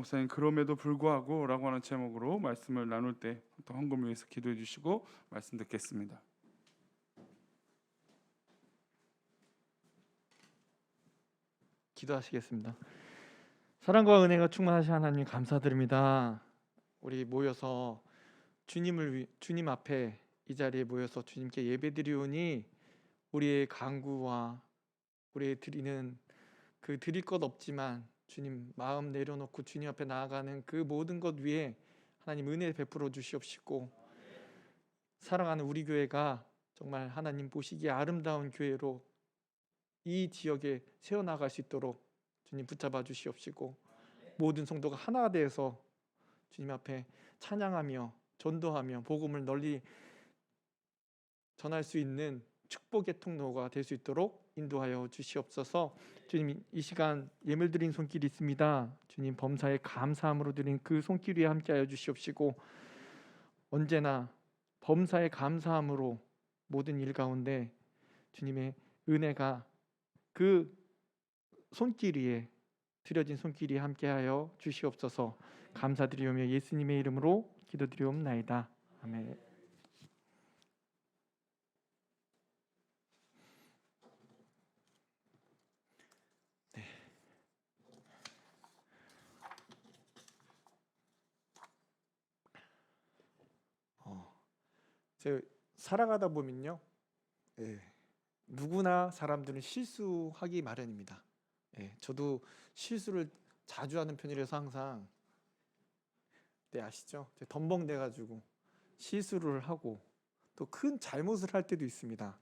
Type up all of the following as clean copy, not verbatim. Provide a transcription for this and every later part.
목사님 그럼에도 불구하고 라고 하는 제목으로 말씀을 나눌 때 또 헌금 위해서 기도해 주시고 말씀 듣겠습니다. 기도하시겠습니다. 사랑과 은혜가 충만하신 하나님 감사드립니다. 우리 모여서 주님 앞에 이 자리에 모여서 주님께 예배드리오니 우리의 간구와 우리의 드리는 그 드릴 것 없지만 주님 마음 내려놓고 주님 앞에 나아가는 그 모든 것 위에 하나님 은혜 베풀어 주시옵시고, 사랑하는 우리 교회가 정말 하나님 보시기에 아름다운 교회로 이 지역에 세워나갈 수 있도록 주님 붙잡아 주시옵시고, 모든 성도가 하나가 되어서 주님 앞에 찬양하며 전도하며 복음을 널리 전할 수 있는 축복의 통로가 될 수 있도록 인도하여 주시옵소서. 주님, 이 시간 예물 드린 손길이 있습니다. 주님, 범사에 감사함으로 드린 그 손길 위에 함께하여 주시옵시고, 언제나 범사에 감사함으로 모든 일 가운데 주님의 은혜가 그 손길 위에 드려진 손길 위에 함께하여 주시옵소서. 감사드리오며 예수님의 이름으로 기도드리옵나이다. 아멘. 제가 살아가다 보면요, 누구나 사람들은 실수하기 마련입니다. 저도 실수를 자주 하는 편이라서 항상 아시죠? 덤벙대가지고 실수를 하고 또 큰 잘못을 할 때도 있습니다.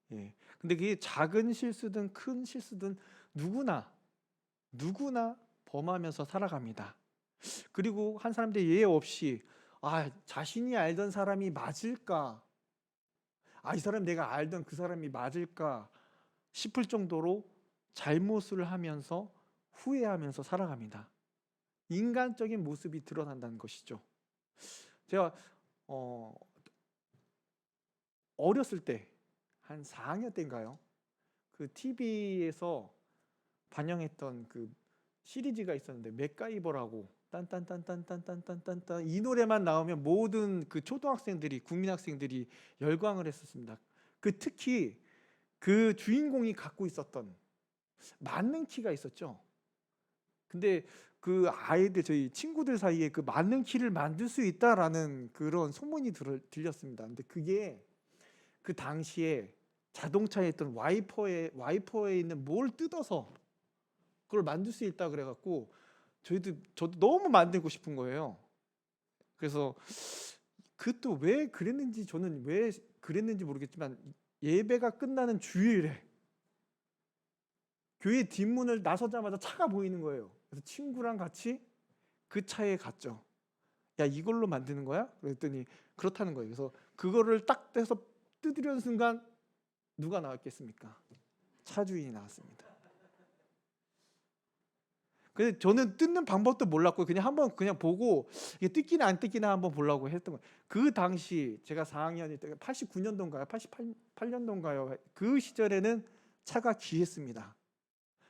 근데 그게 작은 실수든 큰 실수든 누구나 범하면서 살아갑니다. 그리고 한 사람들 예외 없이 자신이 알던 사람이 맞을까? 이 사람 내가 알던 그 사람이 맞을까 싶을 정도로 잘못을 하면서 후회하면서 살아갑니다. 인간적인 모습이 드러난다는 것이죠. 제가 어렸을 때 한 4학년 때인가요? 그 TV에서 반영했던 그 시리즈가 있었는데 맥가이버라고, 딴딴딴딴딴딴딴딴 이 노래만 나오면 모든 그 초등학생들이, 국민학생들이 열광을 했었습니다. 특히 그 주인공이 갖고 있었던 맞는 키가 있었죠. 근데 그 아이들, 저희 친구들 사이에 그 맞는 키를 만들 수 있다라는 그런 소문이 들렸습니다. 근데 그게 그 당시에 자동차에 있던 와이퍼에 있는 뭘 뜯어서 그걸 만들 수 있다 그래갖고 저도 너무 만들고 싶은 거예요. 그래서 그것도 왜 그랬는지, 저는 왜 그랬는지 모르겠지만 예배가 끝나는 주일에 교회 뒷문을 나서자마자 차가 보이는 거예요. 그래서 친구랑 같이 그 차에 갔죠. 야, 이걸로 만드는 거야? 그랬더니 그렇다는 거예요. 그래서 그거를 딱 떼서 뜯으려는 순간 누가 나왔겠습니까? 차주인이 나왔습니다. 근데 저는 뜯는 방법도 몰랐고 그냥 한번 보고 이게 뜯기나 안 뜯기나 한번 보려고 했던 거예요. 그 당시 제가 4학년일 때 89년도인가요? 88년도인가요? 그 시절에는 차가 귀했습니다.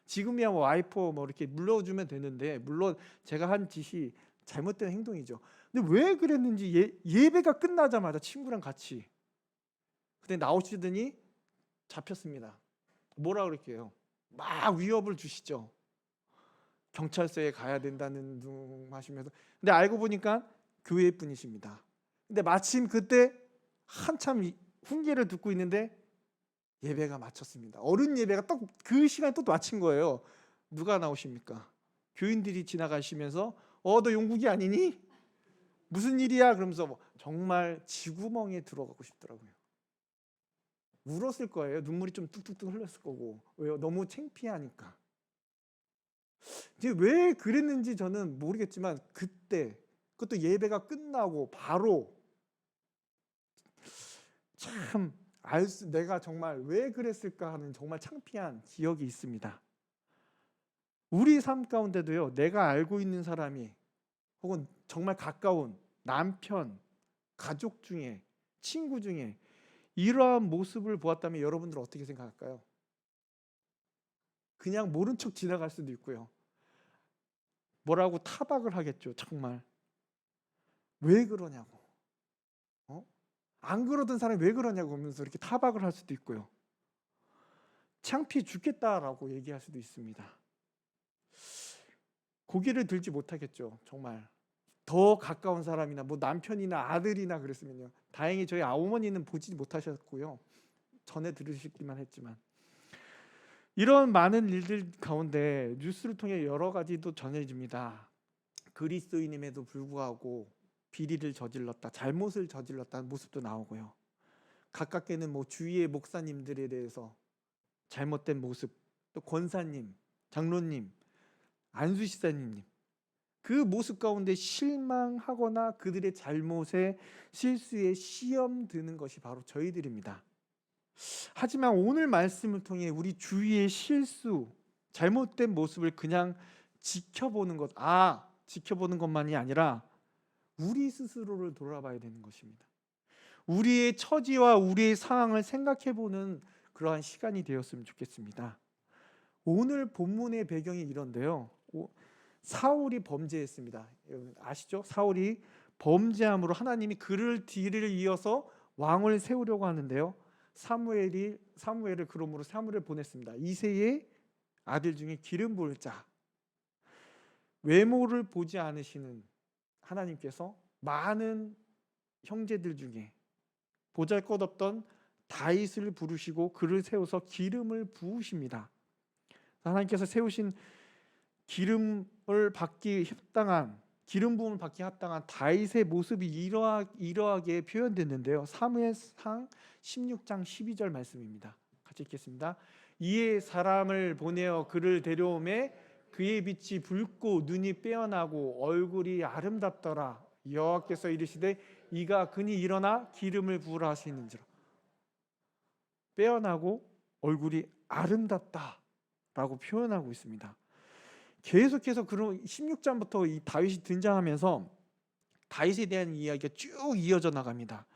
지금이야 와이퍼 이렇게 물러주면 되는데, 물론 제가 한 짓이 잘못된 행동이죠. 근데 왜 그랬는지 예배가 끝나자마자 친구랑 같이 그때 나오시더니 잡혔습니다. 뭐라 그럴게요? 막 위협을 주시죠. 경찰서에 가야 된다는 둥 하시면서. 근데 알고 보니까 교회 분이십니다. 근데 마침 그때 한참 훈계를 듣고 있는데 예배가 마쳤습니다. 어른 예배가 딱 그 시간에 또 마친 거예요. 누가 나오십니까? 교인들이 지나가시면서 너 용국이 아니니? 무슨 일이야? 그러면서 정말 쥐구멍에 들어가고 싶더라고요. 울었을 거예요. 눈물이 좀 뚝뚝뚝 흘렀을 거고. 왜요? 너무 창피하니까. 이제 왜 그랬는지 저는 모르겠지만 그때 그것도 예배가 끝나고 바로 참 내가 정말 왜 그랬을까 하는 정말 창피한 기억이 있습니다. 우리 삶 가운데도요, 내가 알고 있는 사람이 혹은 정말 가까운 남편, 가족 중에, 친구 중에 이러한 모습을 보았다면 여러분들은 어떻게 생각할까요? 그냥 모른 척 지나갈 수도 있고요. 뭐라고 타박을 하겠죠. 정말 왜 그러냐고, 안 그러던 사람이 왜 그러냐고 하면서 이렇게 타박을 할 수도 있고요. 창피해 죽겠다라고 얘기할 수도 있습니다. 고개를 들지 못하겠죠. 정말 더 가까운 사람이나 뭐 남편이나 아들이나 그랬으면요. 다행히 저희 어머니는 보지 못하셨고요. 전에 들으시기만 했지만, 이런 많은 일들 가운데 뉴스를 통해 여러 가지도 전해집니다. 그리스도인임에도 불구하고 비리를 저질렀다, 잘못을 저질렀다는 모습도 나오고요. 가깝게는 뭐 주위의 목사님들에 대해서 잘못된 모습, 또 권사님, 장로님, 안수시사님, 그 모습 가운데 실망하거나 그들의 잘못에 실수에 시험 드는 것이 바로 저희들입니다. 하지만 오늘 말씀을 통해 우리 주위의 실수, 잘못된 모습을 그냥 지켜보는 것, 지켜보는 것만이 아니라 우리 스스로를 돌아봐야 되는 것입니다. 우리의 처지와 우리의 상황을 생각해보는 그러한 시간이 되었으면 좋겠습니다. 오늘 본문의 배경이 이런데요. 사울이 범죄했습니다. 아시죠? 사울이 범죄함으로 하나님이 그를 뒤를 이어서 왕을 세우려고 하는데요. 사무엘을 그러므로 사무엘을 보냈습니다. 이새의 아들 중에 기름 부을 자, 외모를 보지 않으시는 하나님께서 많은 형제들 중에 보잘것없던 다윗을 부르시고 그를 세워서 기름을 부으십니다. 하나님께서 세우신 기름을 받기 합당한, 기름 부음을 받기 합당한 다윗의 모습이 이러하게 표현됐는데요. 사무엘상 16장 12절 말씀입니다. 같이 읽겠습니다. 이에 사람을 보내어 그를 데려오매 그의 빛이 붉고 눈이 빼어나고 얼굴이 아름답더라. 여호와께서 이르시되 이가 그니 일어나 기름을 부으라 하시는지라. 빼어나고 얼굴이 아름답다라고 표현하고 있습니다. 계속해서 그런 16장부터 이 다윗이 등장하면서 다윗에 대한 이야기가 쭉 이어져 나갑니다.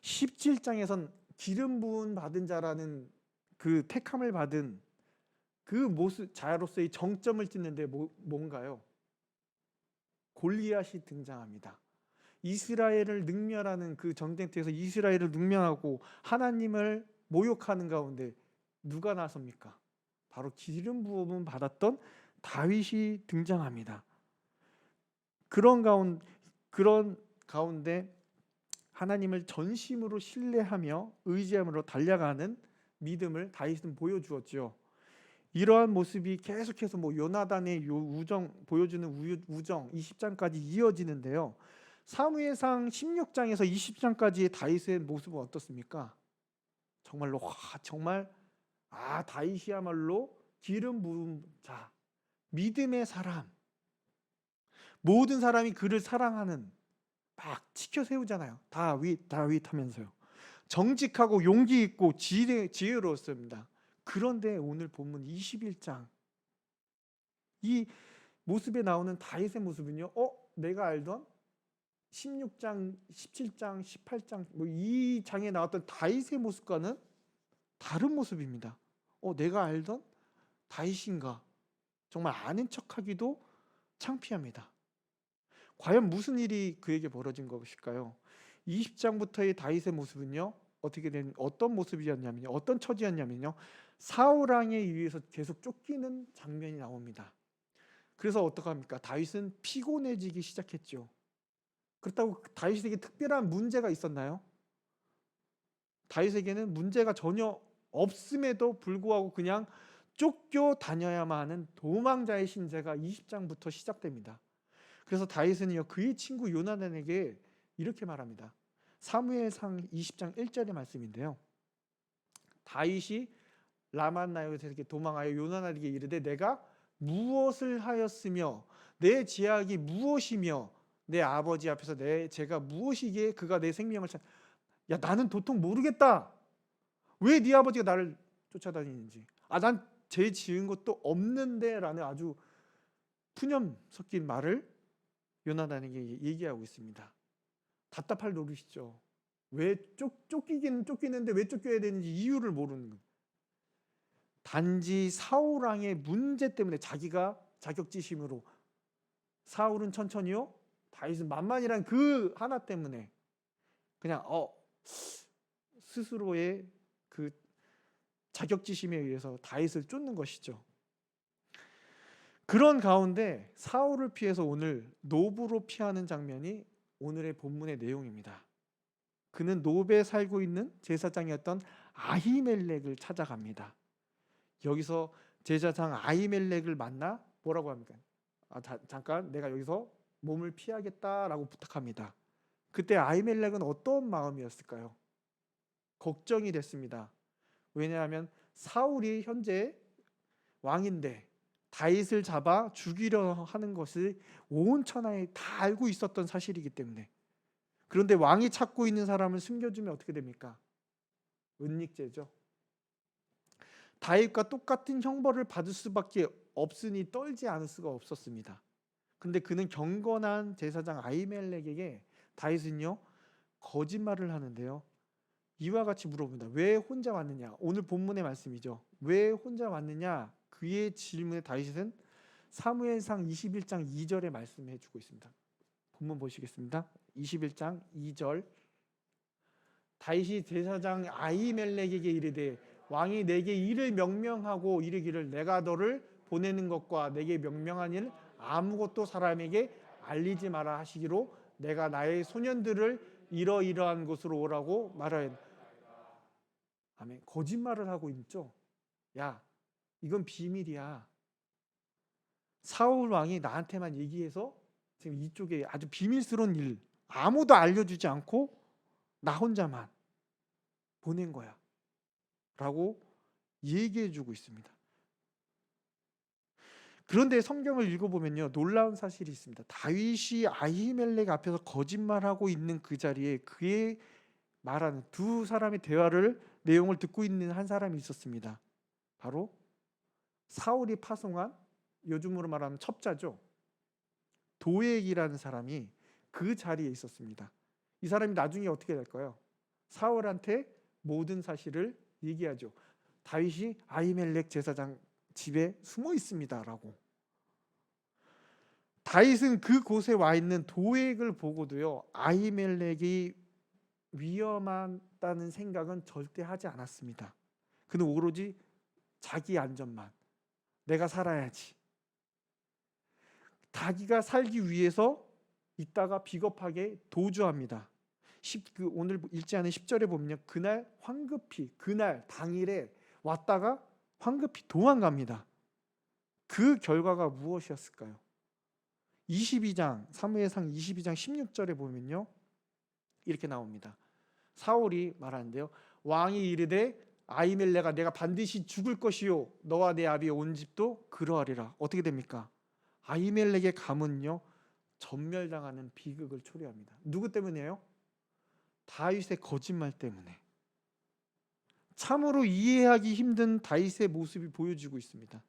17장에선 기름 부음 받은 자라는 그 택함을 받은 그 모습 자로서의 정점을 찍는데 뭔가요? 골리앗이 등장합니다. 이스라엘을 능멸하는 그 전쟁터에서 이스라엘을 능멸하고 하나님을 모욕하는 가운데 누가 나섭니까? 바로 기름 부음을 받았던 다윗이 등장합니다. 그런 가운데 하나님을 전심으로 신뢰하며 의지함으로 달려가는 믿음을 다윗은 보여주었죠. 이러한 모습이 계속해서 요나단의 우정, 보여주는 우정 20장까지 이어지는데요. 사무엘상 16장에서 20장까지의 다윗의 모습은 어떻습니까? 정말로 다윗이야말로 기름 부은 자, 믿음의 사람, 모든 사람이 그를 사랑하는, 막 지켜 세우잖아요. 다윗 하면서요. 정직하고 용기 있고 지혜로웠습니다. 그런데 오늘 본문 21장 이 모습에 나오는 다윗의 모습은요. 내가 알던 16장, 17장, 18장 이 장에 나왔던 다윗의 모습과는 다른 모습입니다. 내가 알던 다윗인가? 정말 아는 척하기도 창피합니다. 과연 무슨 일이 그에게 벌어진 것일까요? 20장부터의 다윗의 모습은요. 어떤 모습이었냐면요. 어떤 처지였냐면요. 사울 왕에 의해서 계속 쫓기는 장면이 나옵니다. 그래서 어떡합니까? 다윗은 피곤해지기 시작했죠. 그렇다고 다윗에게 특별한 문제가 있었나요? 다윗에게는 문제가 전혀 없음에도 불구하고 그냥 쫓겨 다녀야만 하는 도망자의 신세가 20장부터 시작됩니다. 그래서 다윗은요 그의 친구 요나단에게 이렇게 말합니다. 사무엘상 20장 1절의 말씀인데요. 다윗이 라만나임에서 도망하여 요나단에게 이르되 내가 무엇을 하였으며 내 죄악이 무엇이며 내 아버지 앞에서 제가 무엇이기에 그가 내 생명을 야 나는 도통 모르겠다. 왜 네 아버지가 나를 쫓아다니는지. 난 죄 지은 것도 없는데 라는 아주 푸념 섞인 말을 요나단에게 얘기하고 있습니다. 답답할 노릇이죠. 왜 쫓기기는 쫓기는데 왜 쫓겨야 되는지 이유를 모르는 것. 단지 사울 왕의 문제 때문에 자기가 자격지심으로 사울은 천천히요. 다윗은 만만이란 그 하나 때문에 그냥 스스로의 그 자격지심에 의해서 다윗을 쫓는 것이죠. 그런 가운데 사울을 피해서 오늘 노브로 피하는 장면이 오늘의 본문의 내용입니다. 그는 노브에 살고 있는 제사장이었던 아히멜렉을 찾아갑니다. 여기서 제사장 아히멜렉을 만나 뭐라고 합니까? 잠깐 내가 여기서 몸을 피하겠다라고 부탁합니다. 그때 아히멜렉은 어떤 마음이었을까요? 걱정이 됐습니다. 왜냐하면 사울이 현재 왕인데 다윗을 잡아 죽이려 하는 것을 온 천하에 다 알고 있었던 사실이기 때문에. 그런데 왕이 찾고 있는 사람을 숨겨주면 어떻게 됩니까? 은닉죄죠. 다윗과 똑같은 형벌을 받을 수밖에 없으니 떨지 않을 수가 없었습니다. 근데 그는 경건한 제사장 아히멜렉에게 다윗은요 거짓말을 하는데요. 이와 같이 물어봅니다. 왜 혼자 왔느냐? 오늘 본문의 말씀이죠. 왜 혼자 왔느냐? 그의 질문에 다윗은 사무엘상 21장 2절에 말씀해 주고 있습니다. 본문 보시겠습니다. 21장 2절. 다윗이 제사장 아히멜렉에게 이르되 왕이 내게 이를 명명하고 이르기를 내가 너를 보내는 것과 내게 명명한 일 아무것도 사람에게 알리지 마라 하시기로 내가 나의 소년들을 이러이러한 곳으로 오라고 말하였다. 아멘. 거짓말을 하고 있죠. 야, 이건 비밀이야. 사울 왕이 나한테만 얘기해서 지금 이쪽에 아주 비밀스러운 일 아무도 알려주지 않고 나 혼자만 보낸 거야 라고 얘기해 주고 있습니다. 그런데 성경을 읽어보면요 놀라운 사실이 있습니다. 다윗이 아히멜렉 앞에서 거짓말하고 있는 그 자리에 그의 말하는 두 사람의 대화를 내용을 듣고 있는 한 사람이 있었습니다. 바로 사울이 파송한 요즘으로 말하면 첩자죠. 도액이라는 사람이 그 자리에 있었습니다. 이 사람이 나중에 어떻게 될까요? 사울한테 모든 사실을 얘기하죠. 다윗이 아히멜렉 제사장 집에 숨어 있습니다라고. 다윗은 그곳에 와 있는 도액을 보고도요 아히멜렉이 위험하다는 생각은 절대 하지 않았습니다. 그는 오로지 자기 안전만, 내가 살아야지. 자기가 살기 위해서 있다가 비겁하게 도주합니다. 오늘 읽지 않은 10절에 보면요 그날 황급히 그날 당일에 왔다가 황급히 도망갑니다. 그 결과가 무엇이었을까요? 22장 사무엘상 22장 16절에 보면요 이렇게 나옵니다. 사울이 말하는데요 왕이 이르되 아히멜렉아 내가 반드시 죽을 것이요 너와 내 아비 온 집도 그러하리라. 어떻게 됩니까? 아히멜렉의 가문은요 전멸당하는 비극을 초래합니다. 누구 때문이에요? 다윗의 거짓말 때문에. 참으로 이해하기 힘든 다윗의 모습이 보여지고 있습니다.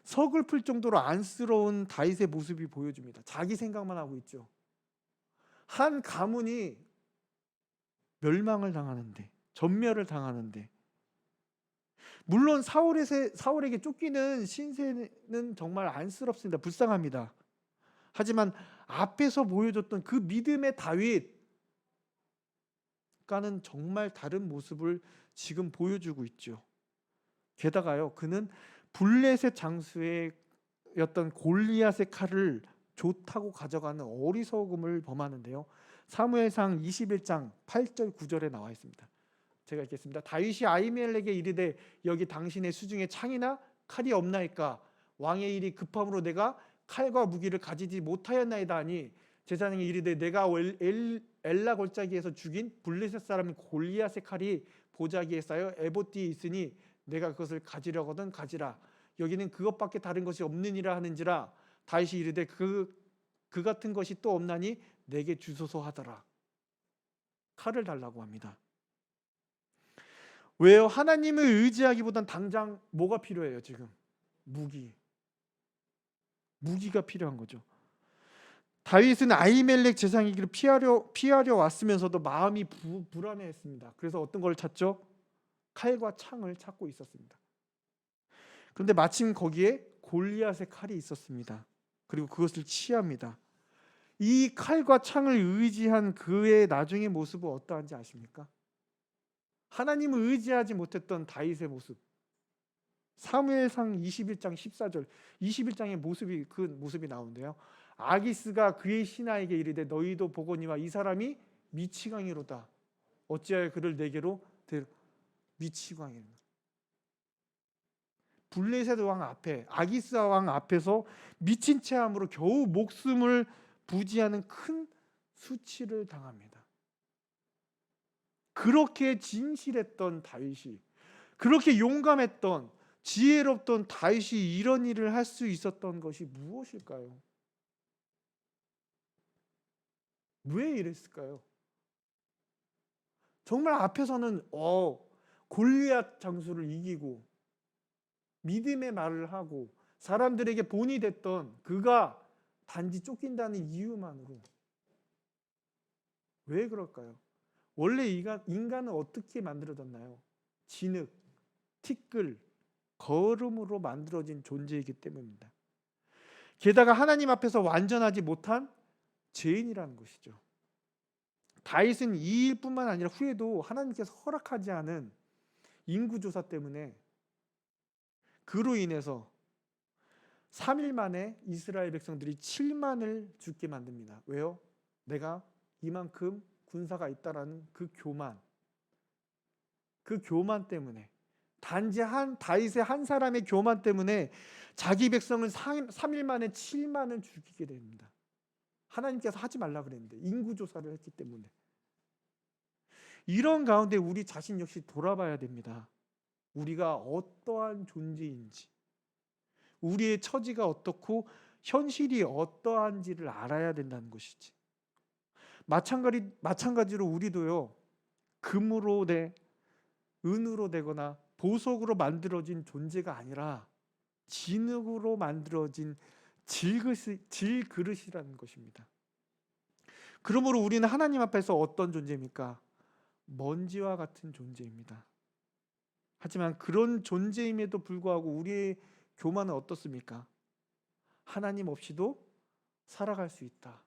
서글플 정도로 안쓰러운 다윗의 모습이 보여집니다. 자기 생각만 하고 있죠. 한 가문이 멸망을 당하는데, 전멸을 당하는데, 물론 사울에게 쫓기는 신세는 정말 안쓰럽습니다. 불쌍합니다. 하지만 앞에서 보여줬던 그 믿음의 다윗과는 정말 다른 모습을 지금 보여주고 있죠. 게다가요, 그는 블레셋 장수였던 골리앗의 칼을 좋다고 가져가는 어리석음을 범하는데요. 사무엘상 21장 8절 9절에 나와 있습니다. 제가 읽겠습니다. 다윗이 아히멜렉에게 이르되 여기 당신의 수중에 창이나 칼이 없나이까? 왕의 일이 급함으로 내가 칼과 무기를 가지지 못하였나이다 하니 제사장이 이르되 내가 엘라 골짜기에서 죽인 블레셋 사람 골리앗의 칼이 보자기에 쌓여 에봇뒤에 있으니 내가 그것을 가지려거든 가지라. 여기는 그것밖에 다른 것이 없느니라 하는지라. 다윗이 이르되 그 같은 것이 또 없나니 내게 주소서 하더라. 칼을 달라고 합니다. 왜요? 하나님을 의지하기보단 당장 뭐가 필요해요? 지금 무기가 필요한 거죠. 다윗은 아히멜렉 제사장에게를 피하려 왔으면서도 마음이 불안해했습니다. 그래서 어떤 걸 찾죠? 칼과 창을 찾고 있었습니다. 그런데 마침 거기에 골리앗의 칼이 있었습니다. 그리고 그것을 취합니다. 이 칼과 창을 의지한 그의 나중의 모습은 어떠한지 아십니까? 하나님을 의지하지 못했던 다윗의 모습. 사무엘상 21장 14절 21장의 모습이 그 모습이 나오는데요. 아기스가 그의 신하에게 이르되 너희도 보거니와 이 사람이 미치광이로다. 어찌하여 그를 내게로 미치광이로다. 블레셋 왕 앞에 아기스 왕 앞에서 미친 체함으로 겨우 목숨을 부지하는 큰 수치를 당합니다. 그렇게 진실했던 다윗이, 그렇게 용감했던 지혜롭던 다윗이 이런 일을 할 수 있었던 것이 무엇일까요? 왜 이랬을까요? 정말 앞에서는 골리앗 장수를 이기고 믿음의 말을 하고 사람들에게 본이 됐던 그가 단지 쫓긴다는 이유만으로 왜 그럴까요? 원래 인간은 어떻게 만들어졌나요? 진흙, 티끌, 거름으로 만들어진 존재이기 때문입니다. 게다가 하나님 앞에서 완전하지 못한 죄인이라는 것이죠. 다윗은 이 일뿐만 아니라 후에도 하나님께서 허락하지 않은 인구조사 때문에 그로 인해서 3일 만에 이스라엘 백성들이 7만을 죽게 만듭니다. 왜요? 내가 이만큼 군사가 있다라는 그 교만 때문에, 단지 다윗의 한 사람의 교만 때문에 자기 백성을 3일 만에 7만을 죽이게 됩니다. 하나님께서 하지 말라 그랬는데 인구조사를 했기 때문에. 이런 가운데 우리 자신 역시 돌아봐야 됩니다. 우리가 어떠한 존재인지, 우리의 처지가 어떻고 현실이 어떠한지를 알아야 된다는 것이지. 마찬가지로 우리도요, 금으로 은으로 되거나 보석으로 만들어진 존재가 아니라 진흙으로 만들어진 질그릇이라는 것입니다. 그러므로 우리는 하나님 앞에서 어떤 존재입니까? 먼지와 같은 존재입니다. 하지만 그런 존재임에도 불구하고 우리의 교만은 어떻습니까? 하나님 없이도 살아갈 수 있다.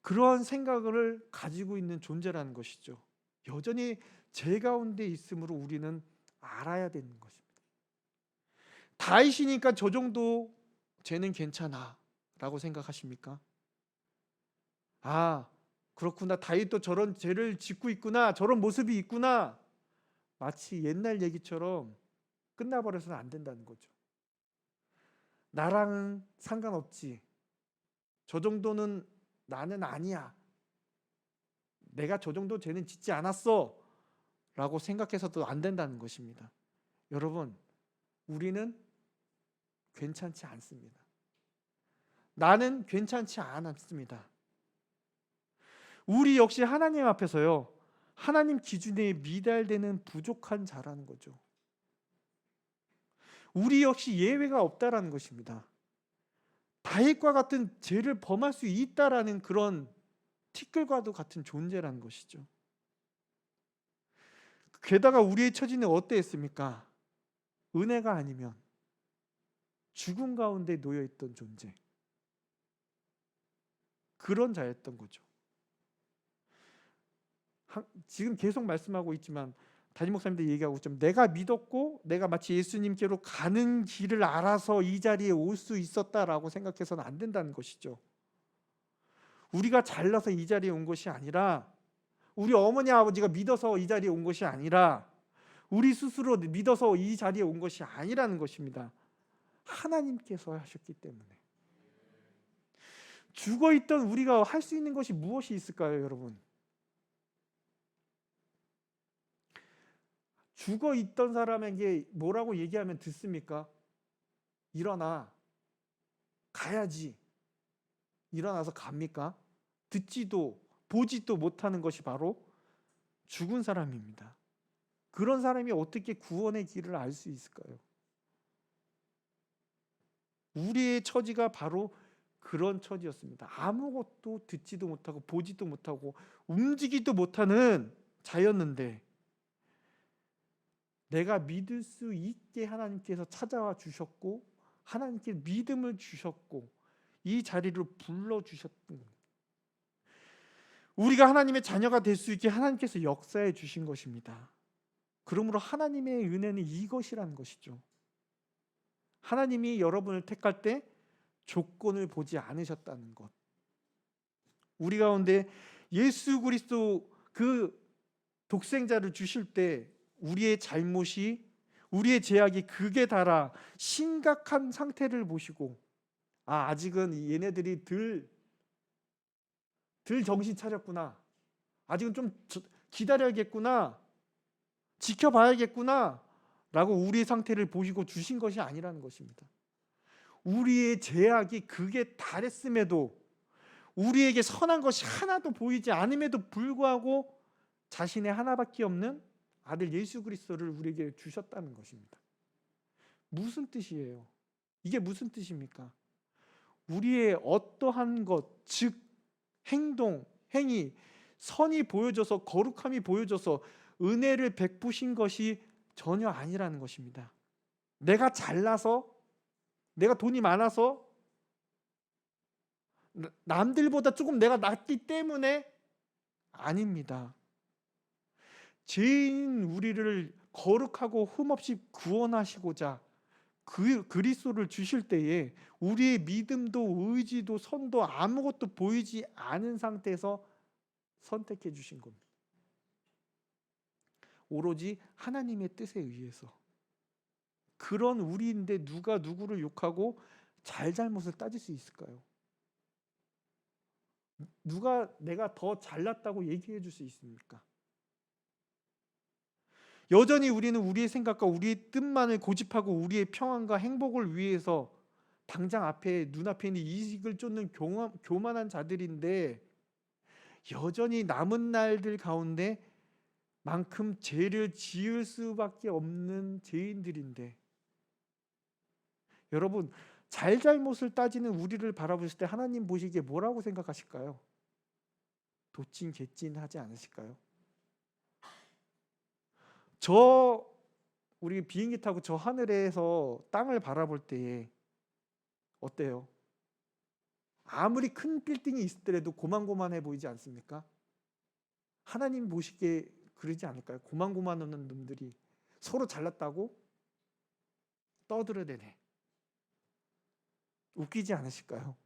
그러한 생각을 가지고 있는 존재라는 것이죠. 여전히 죄 가운데 있으므로 우리는 알아야 되는 것입니다. 다윗이니까 저 정도 죄는 괜찮아 라고 생각하십니까? 아, 그렇구나, 다윗도 저런 죄를 짓고 있구나, 저런 모습이 있구나, 마치 옛날 얘기처럼 끝나버려서는 안 된다는 거죠. 나랑은 상관없지, 저 정도는 나는 아니야, 내가 저 정도 죄는 짓지 않았어 라고 생각해서도 안 된다는 것입니다. 여러분, 우리는 괜찮지 않습니다. 나는 괜찮지 않습니다. 우리 역시 하나님 앞에서요, 하나님 기준에 미달되는 부족한 자라는 거죠. 우리 역시 예외가 없다라는 것입니다. 다윗과 같은 죄를 범할 수 있다라는 그런 티끌과도 같은 존재라는 것이죠. 게다가 우리의 처지는 어땠습니까? 은혜가 아니면 죽음 가운데 놓여있던 존재, 그런 자였던 거죠. 지금 계속 말씀하고 있지만 담임 목사님들 얘기하고 있지만, 내가 믿었고 내가 마치 예수님께로 가는 길을 알아서 이 자리에 올 수 있었다라고 생각해서는 안 된다는 것이죠. 우리가 잘나서 이 자리에 온 것이 아니라, 우리 어머니 아버지가 믿어서 이 자리에 온 것이 아니라, 우리 스스로 믿어서 이 자리에 온 것이 아니라는 것입니다. 하나님께서 하셨기 때문에. 죽어있던 우리가 할 수 있는 것이 무엇이 있을까요, 여러분? 죽어있던 사람에게 뭐라고 얘기하면 듣습니까? 일어나, 가야지. 일어나서 갑니까? 듣지도 보지도 못하는 것이 바로 죽은 사람입니다. 그런 사람이 어떻게 구원의 길을 알 수 있을까요? 우리의 처지가 바로 그런 처지였습니다. 아무것도 듣지도 못하고 보지도 못하고 움직이지도 못하는 자였는데, 내가 믿을 수 있게 하나님께서 찾아와 주셨고 하나님께 믿음을 주셨고 이 자리로 불러주셨던 겁니다. 우리가 하나님의 자녀가 될 수 있게 하나님께서 역사해 주신 것입니다. 그러므로 하나님의 은혜는 이것이라는 것이죠. 하나님이 여러분을 택할 때 조건을 보지 않으셨다는 것. 우리 가운데 예수 그리스도 그 독생자를 주실 때 우리의 잘못이, 우리의 죄악이 극에 달아 심각한 상태를 보시고 아직은 얘네들이 덜 정신 차렸구나, 아직은 좀 기다려야겠구나, 지켜봐야겠구나 라고 우리의 상태를 보시고 주신 것이 아니라는 것입니다. 우리의 죄악이 극에 달했음에도, 우리에게 선한 것이 하나도 보이지 않음에도 불구하고 자신의 하나밖에 없는 아들 예수 그리스도를 우리에게 주셨다는 것입니다. 무슨 뜻이에요? 이게 무슨 뜻입니까? 우리의 어떠한 것, 즉 행동, 행위, 선이 보여져서, 거룩함이 보여져서 은혜를 베푸신 것이 전혀 아니라는 것입니다. 내가 잘나서, 내가 돈이 많아서, 남들보다 조금 내가 낫기 때문에 아닙니다. 죄인 우리를 거룩하고 흠없이 구원하시고자 그리스도를 주실 때에 우리의 믿음도 의지도 선도 아무것도 보이지 않은 상태에서 선택해 주신 겁니다. 오로지 하나님의 뜻에 의해서. 그런 우리인데 누가 누구를 욕하고 잘잘못을 따질 수 있을까요? 누가 내가 더 잘났다고 얘기해 줄 수 있습니까? 여전히 우리는 우리의 생각과 우리의 뜻만을 고집하고 우리의 평안과 행복을 위해서 당장 앞에, 눈앞에 있는 이익을 쫓는 교만한 자들인데, 여전히 남은 날들 가운데 만큼 죄를 지을 수밖에 없는 죄인들인데, 여러분, 잘잘못을 따지는 우리를 바라보실 때 하나님 보시기에 뭐라고 생각하실까요? 도찐 개찐 하지 않으실까요? 우리 비행기 타고 저 하늘에서 땅을 바라볼 때에 어때요? 아무리 큰 빌딩이 있더라도 고만고만해 보이지 않습니까? 하나님 보시기에 그러지 않을까요? 고만고만한 놈들이 서로 잘났다고 떠들어대네. 웃기지 않으실까요?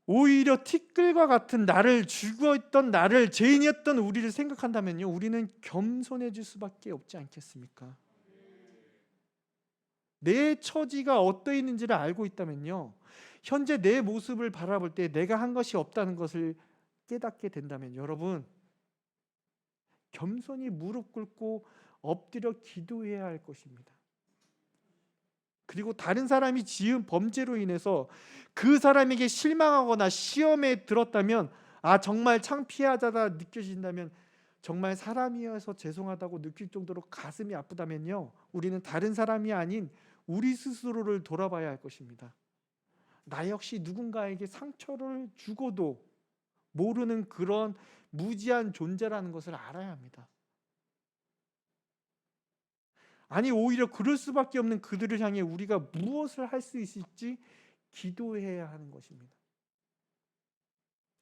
오히려 티끌과 같은 나를, 죽어있던 나를, 죄인이었던 우리를 생각한다면요, 우리는 겸손해질 수밖에 없지 않겠습니까? 내 처지가 어떠 있는지를 알고 있다면요, 현재 내 모습을 바라볼 때 내가 한 것이 없다는 것을 깨닫게 된다면 여러분, 겸손히 무릎 꿇고 엎드려 기도해야 할 것입니다. 그리고 다른 사람이 지은 범죄로 인해서 그 사람에게 실망하거나 시험에 들었다면, 정말 창피하다 느껴진다면, 정말 사람이어서 죄송하다고 느낄 정도로 가슴이 아프다면요, 우리는 다른 사람이 아닌 우리 스스로를 돌아봐야 할 것입니다. 나 역시 누군가에게 상처를 주고도 모르는 그런 무지한 존재라는 것을 알아야 합니다. 아니, 오히려 그럴 수밖에 없는 그들을 향해 우리가 무엇을 할 수 있을지 기도해야 하는 것입니다.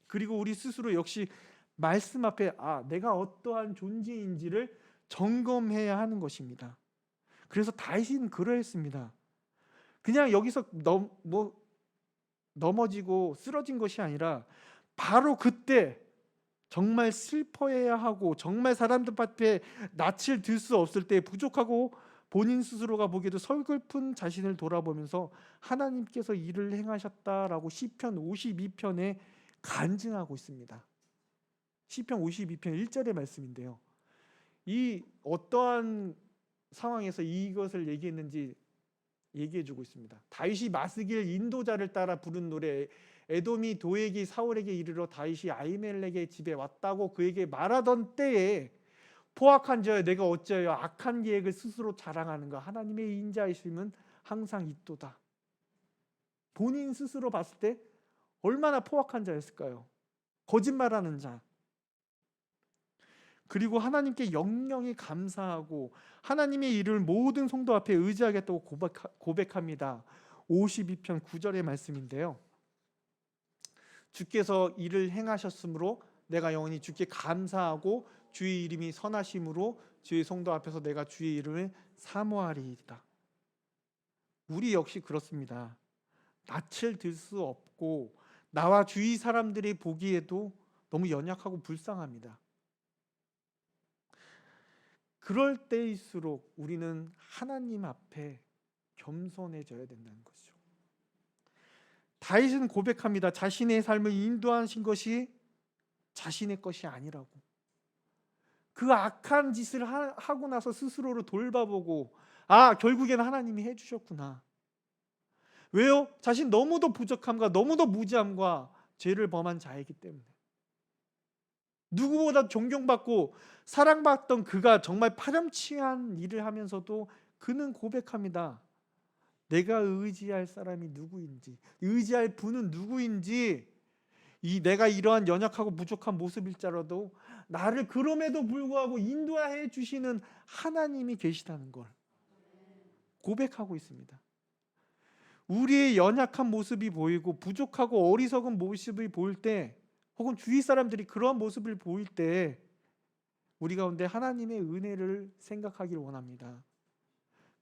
그리고 우리 스스로 역시 말씀 앞에 내가 어떠한 존재인지를 점검해야 하는 것입니다. 그래서 다윗은 그러했습니다. 그냥 여기서 넘어지고 쓰러진 것이 아니라 바로 그때 정말 슬퍼해야 하고, 정말 사람들 앞에 낯을 들 수 없을 때, 부족하고 본인 스스로가 보기에도 서글픈 자신을 돌아보면서 하나님께서 일을 행하셨다라고 시편 52편에 간증하고 있습니다. 시편 52편 1절의 말씀인데요, 이 어떠한 상황에서 이것을 얘기했는지 얘기해주고 있습니다. 다윗이 마스길 인도자를 따라 부른 노래, 에돔이 도액이 사울에게 이르러 다윗이 아히멜렉의 집에 왔다고 그에게 말하던 때에, 포악한 자여 내가 어찌하여 악한 계획을 스스로 자랑하는가, 하나님의 인자이심은 항상 있도다. 본인 스스로 봤을 때 얼마나 포악한 자였을까요? 거짓말하는 자. 그리고 하나님께 영영이 감사하고 하나님의 일을 모든 성도 앞에 의지하겠다고 고백합니다. 52편 9절의 말씀인데요. 주께서 일을 행하셨으므로 내가 영원히 주께 감사하고 주의 이름이 선하심으로 주의 성도 앞에서 내가 주의 이름을 사모하리이다. 우리 역시 그렇습니다. 낯을 들 수 없고 나와 주위 사람들이 보기에도 너무 연약하고 불쌍합니다. 그럴 때일수록 우리는 하나님 앞에 겸손해져야 된다는 것이죠. 다윗은 고백합니다. 자신의 삶을 인도하신 것이 자신의 것이 아니라고. 그 악한 짓을 하고 나서 스스로를 돌봐보고 결국에는 하나님이 해주셨구나. 왜요? 자신 너무도 부족함과 너무도 무지함과 죄를 범한 자이기 때문에. 누구보다 존경받고 사랑받던 그가 정말 파렴치한 일을 하면서도 그는 고백합니다. 내가 의지할 사람이 누구인지, 의지할 분은 누구인지, 내가 이러한 연약하고 부족한 모습일지라도 나를 그럼에도 불구하고 인도해 주시는 하나님이 계시다는 걸 고백하고 있습니다. 우리의 연약한 모습이 보이고 부족하고 어리석은 모습이 보일 때, 혹은 주위 사람들이 그런 모습을 보일 때 우리 가운데 하나님의 은혜를 생각하길 원합니다.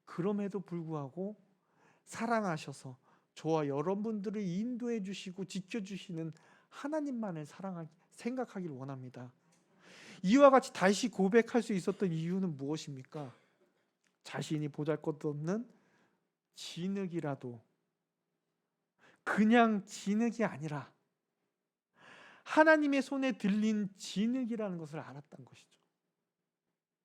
그럼에도 불구하고 사랑하셔서 저와 여러분들을 인도해 주시고 지켜주시는 하나님만을 생각하길 원합니다. 이와 같이 다시 고백할 수 있었던 이유는 무엇입니까? 자신이 보잘것없는 진흙이라도 그냥 진흙이 아니라 하나님의 손에 들린 진흙이라는 것을 알았던 것이죠.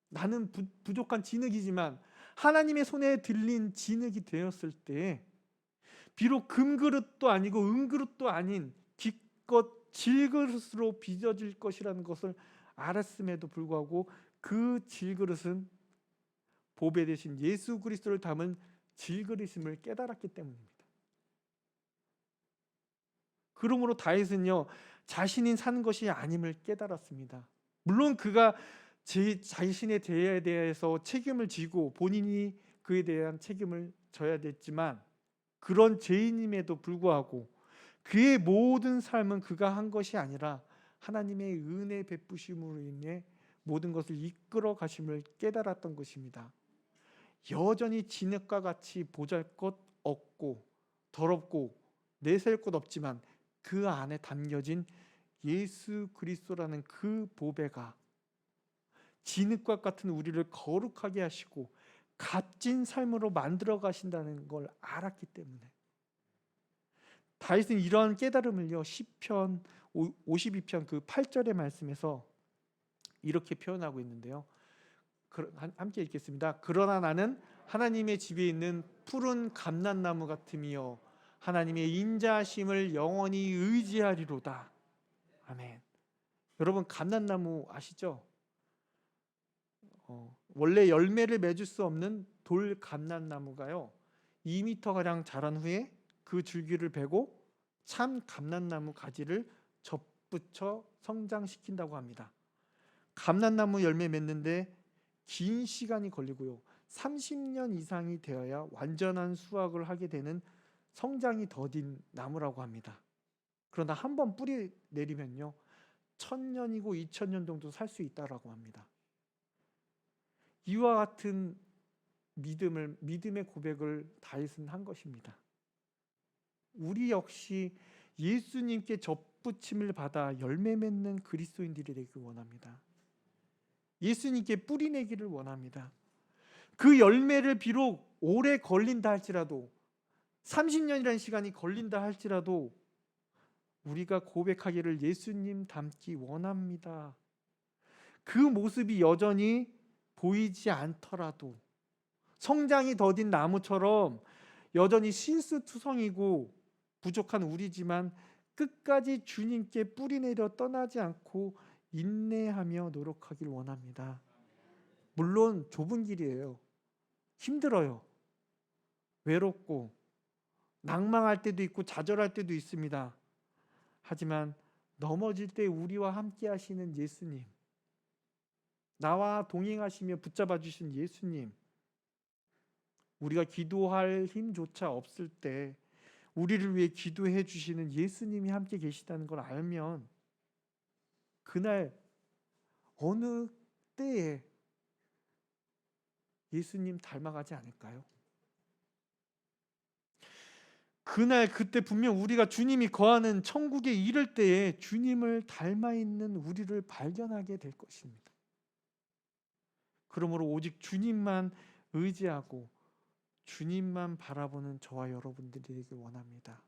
나는 부족한 진흙이지만 하나님의 손에 들린 진흙이 되었을 때 비록 금그릇도 아니고 은그릇도 아닌 기껏 질그릇으로 빚어질 것이라는 것을 알았음에도 불구하고 그 질그릇은 보배 대신 예수 그리스도를 담은 질그릇임을 깨달았기 때문입니다. 그러므로 다윗은요, 자신이 산 것이 아님을 깨달았습니다. 물론 그가 자신의 죄에 대해서 책임을 지고 본인이 그에 대한 책임을 져야 됐지만, 그런 죄인임에도 불구하고 그의 모든 삶은 그가 한 것이 아니라 하나님의 은혜 베푸심으로 인해 모든 것을 이끌어 가심을 깨달았던 것입니다. 여전히 진흙과 같이 보잘것 없고 더럽고 내세울 것 없지만 그 안에 담겨진 예수 그리스도라는 그 보배가 진흙과 같은 우리를 거룩하게 하시고 값진 삶으로 만들어 가신다는 걸 알았기 때문에 다윗은 이러한 깨달음을요, 시편 52편 그 8절의 말씀에서 이렇게 표현하고 있는데요. 함께 읽겠습니다. 그러나 나는 하나님의 집에 있는 푸른 감람나무 같으며 하나님의 인자하심을 영원히 의지하리로다. 아멘. 여러분, 감람나무 아시죠? 원래 열매를 맺을 수 없는 돌 감람나무가요, 2m가량 자란 후에 그 줄기를 베고 참 감람나무 가지를 접붙여 성장시킨다고 합니다. 감람나무 열매 맺는데 긴 시간이 걸리고요, 30년 이상이 되어야 완전한 수확을 하게 되는 성장이 더딘 나무라고 합니다. 그러나 한번 뿌리 내리면요, 1000년이고 2000년 정도 살 수 있다라고 합니다. 이와 같은 믿음의 고백을 다윗은 한 것입니다. 우리 역시 예수님께 접붙임을 받아 열매 맺는 그리스도인들이 되길 원합니다. 예수님께 뿌리 내기를 원합니다. 그 열매를 비록 오래 걸린다 할지라도 30년이라는 시간이 걸린다 할지라도 우리가 고백하기를 예수님 닮기 원합니다. 그 모습이 여전히 보이지 않더라도 성장이 더딘 나무처럼 여전히 실수투성이고 부족한 우리지만 끝까지 주님께 뿌리 내려 떠나지 않고 인내하며 노력하길 원합니다. 물론 좁은 길이에요. 힘들어요. 외롭고 낭망할 때도 있고 좌절할 때도 있습니다. 하지만 넘어질 때 우리와 함께 하시는 예수님, 나와 동행하시며 붙잡아 주신 예수님, 우리가 기도할 힘조차 없을 때 우리를 위해 기도해 주시는 예수님이 함께 계시다는 걸 알면 그날 어느 때에 예수님 닮아가지 않을까요? 그날 그때 분명 우리가 주님이 거하는 천국에 이를 때에 주님을 닮아 있는 우리를 발견하게 될 것입니다. 그러므로 오직 주님만 의지하고 주님만 바라보는 저와 여러분들이 되길 원합니다.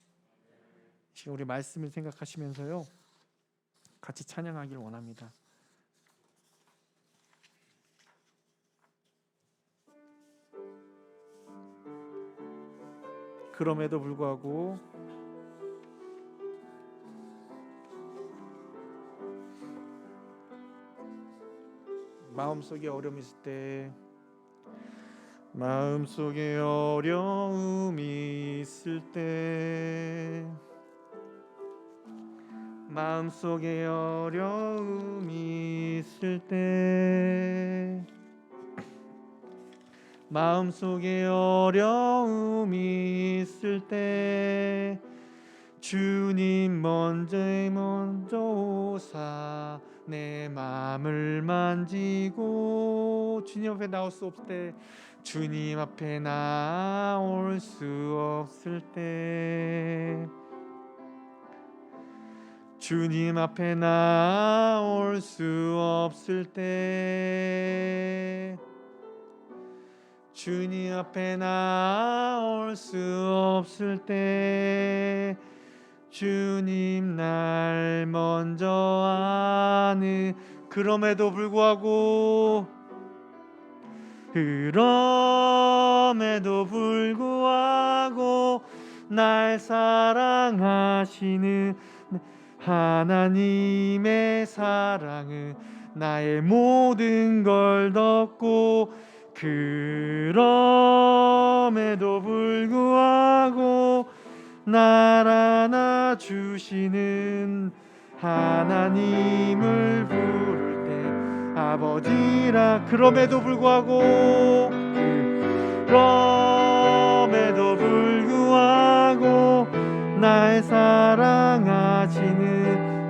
지금 우리 말씀을 생각하시면서요, 같이 찬양하길 원합니다. 그럼에도 불구하고 마음속에 어려움이 있을 때, 마음속에 어려움이 있을 때, 마음속에 어려움이 있을 때, 마음속에 어려움이 있을 때 주님 먼저 오사 내 마음을 만지고, 주님 앞에 나올 수 없을 때, 주님 앞에 나올 수 없을 때, 주님 앞에 나올 수 없을 때, 주님 앞에 나올 수 없을 때 주님 날 먼저 아는, 그럼에도 불구하고 날 사랑하시는 하나님의 사랑은 나의 모든 걸 덮고, 그럼에도 불구하고 날 안아주시는 하나님을 부를 때 아버지라. 그럼에도 불구하고 날 사랑하시는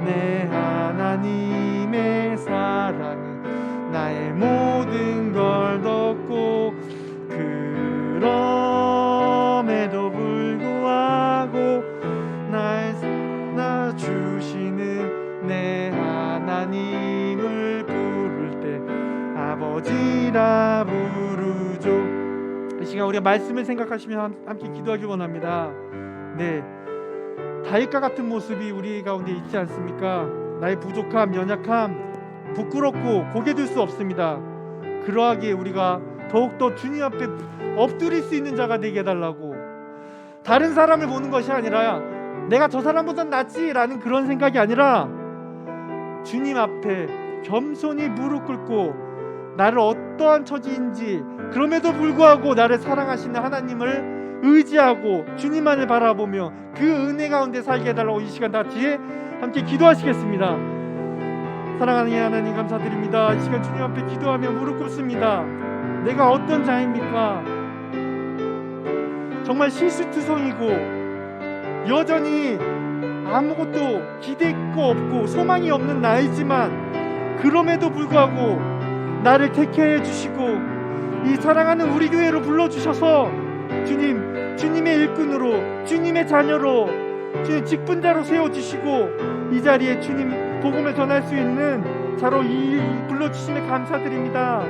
내 하나님의 사랑은 나의 모든 걸 덮고, 그럼에도 불구하고 날 주시는 내 하나님을 부를 때 아버지라 부르죠. 이 시간 우리가 말씀을 생각하시며 함께 기도하기 원합니다. 네, 다윗과 같은 모습이 우리 가운데 있지 않습니까? 나의 부족함, 연약함, 부끄럽고 고개 들 수 없습니다. 그러하기에 우리가 더욱더 주님 앞에 엎드릴 수 있는 자가 되게 해달라고, 다른 사람을 보는 것이 아니라 내가 저 사람보단 낫지라는 그런 생각이 아니라 주님 앞에 겸손히 무릎 꿇고 나를 어떠한 처지인지, 그럼에도 불구하고 나를 사랑하시는 하나님을 의지하고 주님만을 바라보며 그 은혜 가운데 살게 해달라고 이 시간 다 같이 함께 기도하시겠습니다. 사랑하는 하나님, 감사드립니다. 이 시간 주님 앞에 기도하며 무릎 꿇습니다. 내가 어떤 자입니까? 정말 실수투성이고 여전히 아무것도 기댈 거 없고 소망이 없는 나이지만, 그럼에도 불구하고 나를 택해 주시고 이 사랑하는 우리 교회로 불러주셔서 주님의 일꾼으로, 주님의 자녀로, 주님 직분자로 세워주시고 이 자리에 주님 복음을 전할 수 있는 자로 이 불러주심에 감사드립니다.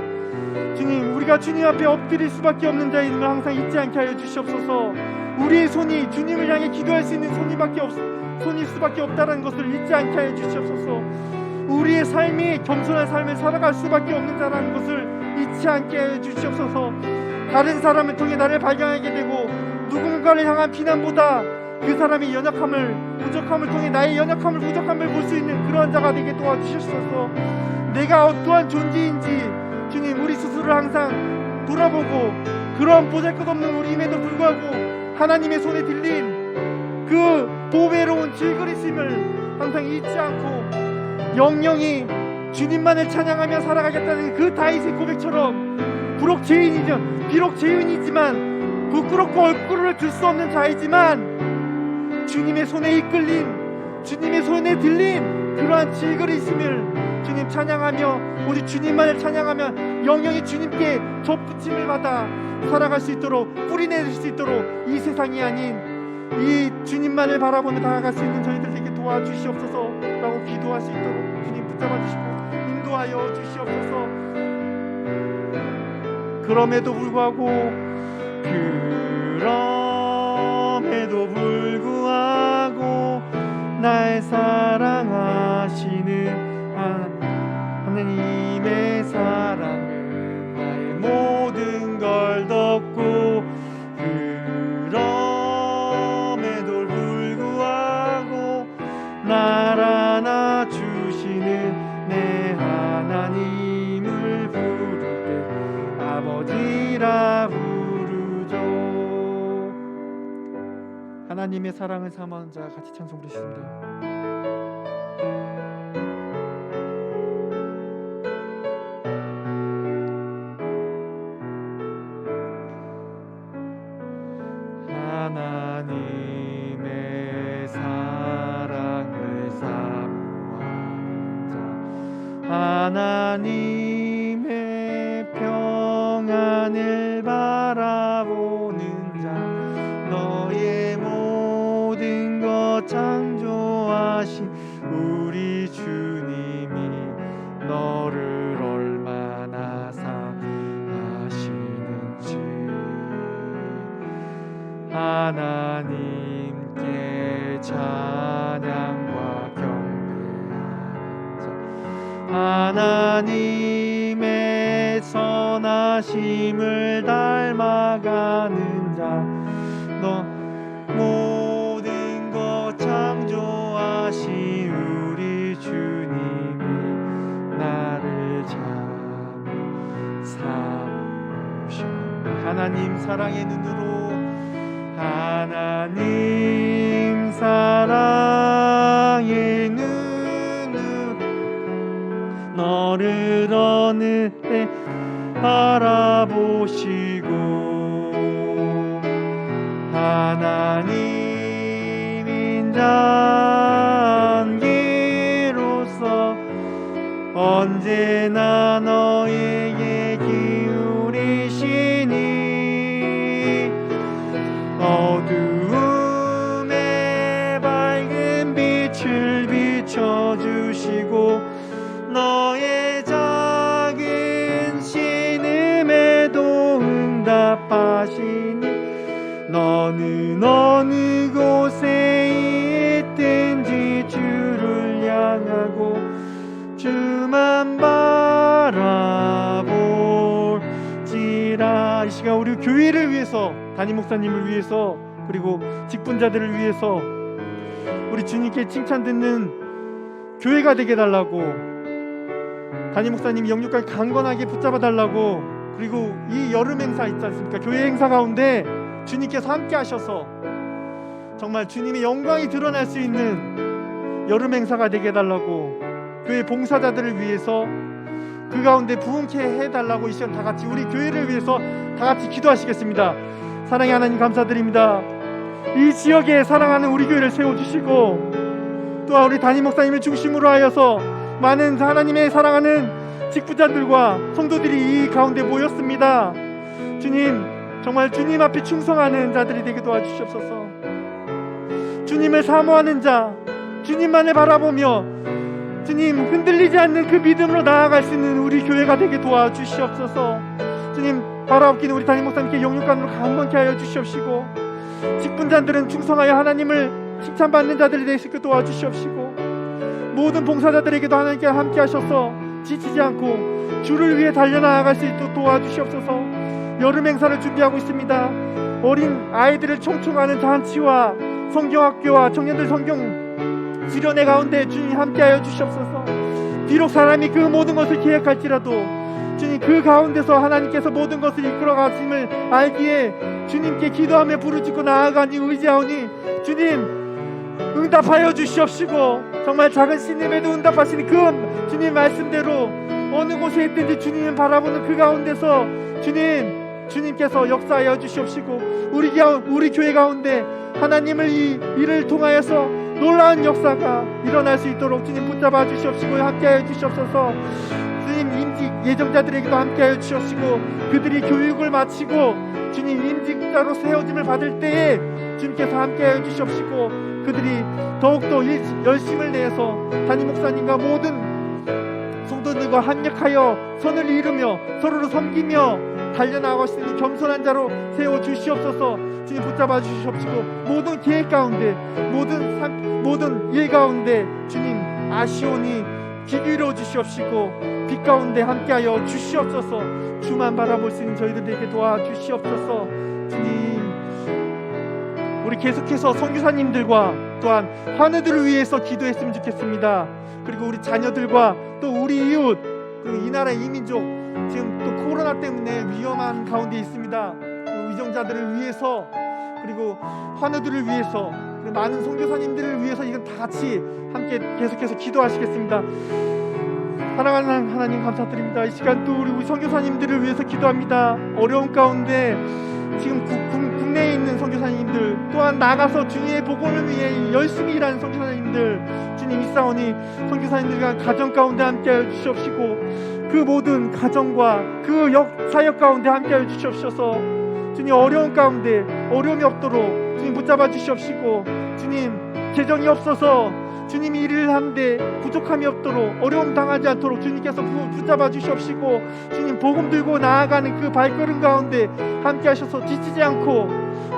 주님, 우리가 주님 앞에 엎드릴 수밖에 없는 자임을 항상 잊지 않게 하여 주시옵소서. 우리의 손이 주님을 향해 기도할 수 있는 손일 수밖에 없다는 것을 잊지 않게 하여 주시옵소서. 우리의 삶이 겸손한 삶을 살아갈 수밖에 없는 자라는 것을 잊지 않게 하여 주시옵소서. 다른 사람을 통해 나를 발견하게 되고 누군가를 향한 비난보다 그 사람의 연약함을, 부족함을 통해 나의 연약함을, 부족함을 볼 수 있는 그러한 자가 되게 도와주시옵소서. 내가 어떠한 존재인지 주님, 우리 스스로를 항상 돌아보고 그런 보잘것없는 우리임에도 불구하고 하나님의 손에 들린 그 보배로운 질그리심을 항상 잊지 않고 영영이 주님만을 찬양하며 살아가겠다는 그 다윗의 고백처럼 비록 죄인이지만 부끄럽고 얼굴을 들 수 없는 자이지만 주님의 손에 이끌린, 주님의 손에 들린 그러한 질그리심을 주님 찬양하며 오직 주님만을 찬양하며 영영이 주님께 접붙임을 받아 살아갈 수 있도록, 뿌리내릴 수 있도록 이 세상이 아닌 이 주님만을 바라보며 나아갈 수 있는 저희들에게 도와주시옵소서라고 기도할 수 있도록 주님 붙잡아 주시고 인도하여 주시옵소서. 그럼에도 불구하고 날 사랑하시는 하나님의 사랑은 나의 모든 걸 덮고, 그럼에도 불구하고 날 안아주시는 내 하나님을 부를 때 아버지라 부르죠. 하나님의 사랑을 삼아온 자 같이 찬송 부르겠습니다. 하나님의 사랑을 사모하는 자, 하나님의 평안을 바라보는 자, 너의 모든 것 창조하신 우리 주님이 너를 얼마나 사랑하시는지, 하나님께 찬양과 경배하는 자, 하나님의 선하심을 닮아가는 자, 너 모든 것 창조하신 우리 주님이 나를 참 사모셔. 하나님 사랑의 눈으로, 하나님 사랑의 눈으로 너를 어느 때 바라보시고, 하나님 인자기로서 언제나 너에게 기울이시니, 어두움에 밝은 빛을 비춰주시고 너의 작은 신음에도 응답하시니, 너는 어느 곳에 있든지 주를 향하고 주만 바라볼지라. 이 시간 우리 교회를 위해서, 담임 목사님을 위해서, 그리고 직분자들을 위해서 우리 주님께 칭찬 듣는 교회가 되게 달라고, 담임 목사님이 영육까지 강건하게 붙잡아 달라고, 그리고 이 여름 행사 있지 않습니까? 교회 행사 가운데 주님께서 함께 하셔서 정말 주님의 영광이 드러날 수 있는 여름 행사가 되게 해달라고, 교회 봉사자들을 위해서 그 가운데 부흥케 해달라고 이 시간 다 같이 우리 교회를 위해서 다 같이 기도하시겠습니다. 사랑의 하나님 감사드립니다. 이 지역에 사랑하는 우리 교회를 세워주시고, 또한 우리 담임 목사님을 중심으로 하여서 많은 하나님의 사랑하는 직분자들과 성도들이 이 가운데 모였습니다. 주님, 정말 주님 앞에 충성하는 자들이 되게 도와주시옵소서. 주님을 사모하는 자, 주님만을 바라보며 주님 흔들리지 않는 그 믿음으로 나아갈 수 있는 우리 교회가 되게 도와주시옵소서. 주님, 바라옵기는 우리 담임 목사님께 영육간으로 강건케 하여 주시옵시고, 직분자들은 충성하여 하나님을 칭찬받는 자들이 되게 도와주시옵시고, 모든 봉사자들에게도 하나님께 함께 하셔서 지치지 않고 주를 위해 달려나갈 수 있도록 도와주시옵소서. 여름 행사를 준비하고 있습니다. 어린 아이들을 총총하는 잔치와 성경학교와 청년들 성경 수련회 가운데 주님 함께하여 주시옵소서. 비록 사람이 그 모든 것을 계획할지라도 주님 그 가운데서 하나님께서 모든 것을 이끌어 가심을 알기에 주님께 기도하며 부르짖고 나아가니 의지하오니 주님 응답하여 주시옵시고, 정말 작은 신임에도 응답하시는 그 주님 말씀대로 어느 곳에 있든지 주님을 바라보는 그 가운데서 주님께서 역사하여 주시옵시고 우리 교회 가운데 하나님을 이 일을 통하여서 놀라운 역사가 일어날 수 있도록 주님 붙잡아 주시옵시고 함께하여 주시옵소서. 주님 임직 예정자들에게도 함께하여 주시옵시고 그들이 교육을 마치고 주님 임직자로 세워짐을 받을 때에 주님께서 함께하여 주시옵시고 그들이 더욱더 열심을 내서 담임 목사님과 모든 성도들과 합력하여 선을 이루며 서로를 섬기며 달려나갈 수 있는 겸손한 자로 세워주시옵소서. 주님 붙잡아 주시옵시고 모든 계획 가운데 모든 일 가운데 주님 아시오니 귀 기울여 주시옵시고 빛 가운데 함께하여 주시옵소서. 주만 바라볼 수 있는 저희들에게 도와주시옵소서. 주님 우리 계속해서 선교사님들과 또한 환우들을 위해서 기도했으면 좋겠습니다. 그리고 우리 자녀들과 또 우리 이웃 그리고 이 나라 이민족 지금 또 코로나 때문에 위험한 가운데 있습니다. 그 위정자들을 위해서 그리고 환우들을 위해서 그리고 많은 선교사님들을 위해서 이건 다 같이 함께 계속해서 기도하시겠습니다. 사랑하는 하나님 감사드립니다. 이 시간 또 우리 선교사님들을 위해서 기도합니다. 어려운 가운데 지금 국내에 있는 선교사님들 또한 나가서 주님의 복음을 위해 열심히 일하는 선교사님들 주님 있사오니 선교사님들과 가정 가운데 함께하여 주시옵시고 그 모든 가정과 그 사역 가운데 함께하여 주시옵소서. 주님 어려운 가운데 어려움이 없도록 주님 붙잡아 주시옵시고 주님 재정이 없어서 주님이 일을 하는데 부족함이 없도록 어려움 당하지 않도록 주님께서 붙잡아 주시옵시고 주님 복음 들고 나아가는 그 발걸음 가운데 함께 하셔서 지치지 않고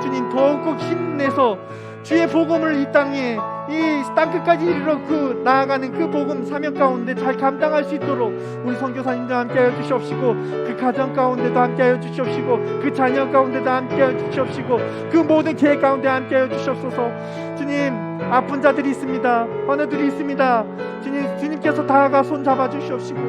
주님 더욱더 힘내서 주의 복음을 이 땅에 이 땅끝까지 이르러 나아가는 그 복음 사명 가운데 잘 감당할 수 있도록 우리 선교사님들 함께하여 주시옵시고 그 가정 가운데도 함께하여 주시옵시고 그 자녀 가운데도 함께하여 주시옵시고 그 모든 계획 가운데 함께하여 주시옵소서. 주님 아픈 자들이 있습니다. 환우들이 있습니다. 주님께서 다가가 손 잡아 주시옵시고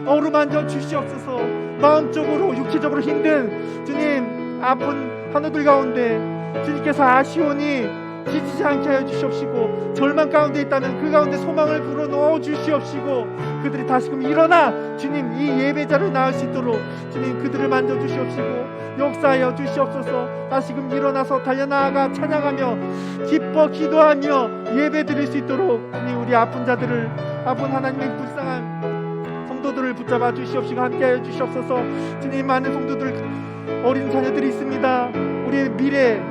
어루만져 주시옵소서. 마음적으로 육체적으로 힘든 주님 아픈 환우들 가운데 주님께서 아시오니 지치지 않게 하여 주시옵시고 절망 가운데 있다면 그 가운데 소망을 불어넣어 주시옵시고 그들이 다시금 일어나 주님 이 예배자로 나올 수 있도록 주님 그들을 만져 주시옵시고 역사하여 주시옵소서. 다시금 일어나서 달려나아가 찬양하며 기뻐 기도하며 예배 드릴 수 있도록 주님 우리 아픈 자들을 아픈 하나님의 불쌍한 성도들을 붙잡아 주시옵시고 함께하여 주시옵소서. 주님 많은 성도들 어린 자녀들이 있습니다. 우리의 미래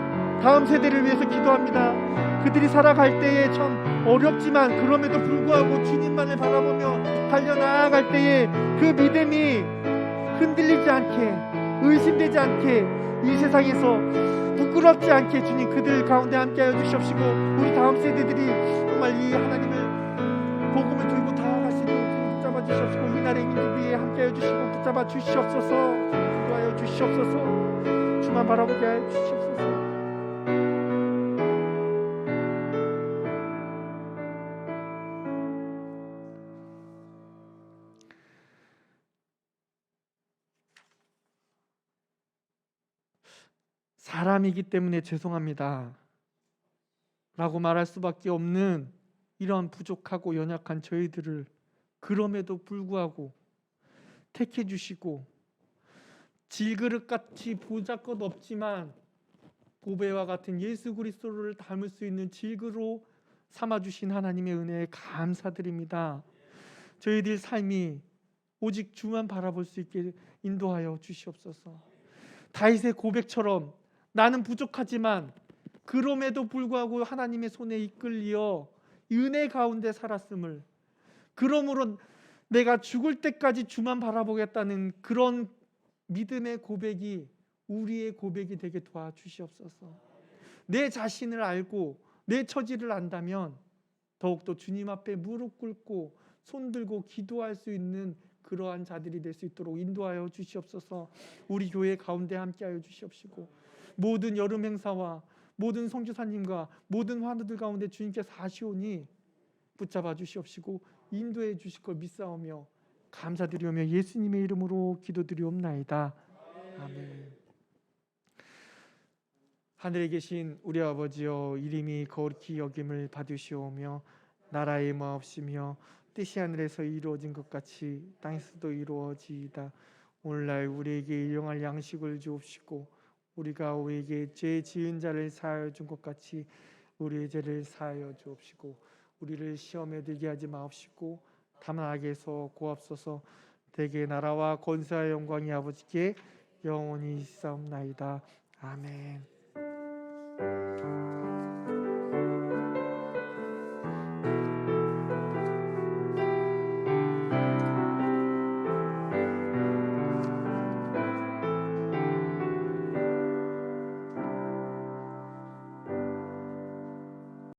다음 세대를 위해서 기도합니다. 그들이 살아갈 때에 참 어렵지만 그럼에도 불구하고 주님만을 바라보며 달려나아갈 때에 그 믿음이 흔들리지 않게 의심되지 않게 이 세상에서 부끄럽지 않게 주님 그들 가운데 함께하여 주시옵시고 우리 다음 세대들이 정말 이 하나님을 복음을 들고 다가갈 수 있도록 주님 붙잡아 주시옵시고 이 나라의 민족 위에 함께하여 주시고 붙잡아 주시옵소서. 기도하여 주시옵소서. 주만 바라보게 하여 주시옵소서. 사람이기 때문에 죄송합니다 라고 말할 수밖에 없는 이런 부족하고 연약한 저희들을 그럼에도 불구하고 택해 주시고 질그릇같이 보잘것 없지만 보배와 같은 예수 그리스도를 담을 수 있는 질그로 삼아주신 하나님의 은혜에 감사드립니다. 저희들 삶이 오직 주만 바라볼 수 있게 인도하여 주시옵소서. 다윗의 고백처럼 나는 부족하지만 그럼에도 불구하고 하나님의 손에 이끌려 은혜 가운데 살았음을 그러므로 내가 죽을 때까지 주만 바라보겠다는 그런 믿음의 고백이 우리의 고백이 되게 도와주시옵소서. 내 자신을 알고 내 처지를 안다면 더욱더 주님 앞에 무릎 꿇고 손 들고 기도할 수 있는 그러한 자들이 될 수 있도록 인도하여 주시옵소서. 우리 교회 가운데 함께하여 주시옵시고 모든 여름 행사와 모든 선교사님과 모든 환우들 가운데 주님께서 하시오니 붙잡아 주시옵시고 인도해 주실 걸 믿사오며 감사드리오며 예수님의 이름으로 기도드리옵나이다. 아멘. 하늘에 계신 우리 아버지여 이름이 거룩히 여김을 받으시오며 나라의 마옵시며 뜻이 하늘에서 이루어진 것 같이 땅에서도 이루어지이다. 오늘날 우리에게 일용할 양식을 주옵시고 우리가 우리에게 죄 지은 자를 사하여 준 것 같이 우리의 죄를 사하여 주옵시고 우리를 시험에 들게 하지 마옵시고 다만 악에서 구하옵소서. 대개 나라와 권세와 영광이 아버지께 영원히 있사옵나이다. 아멘.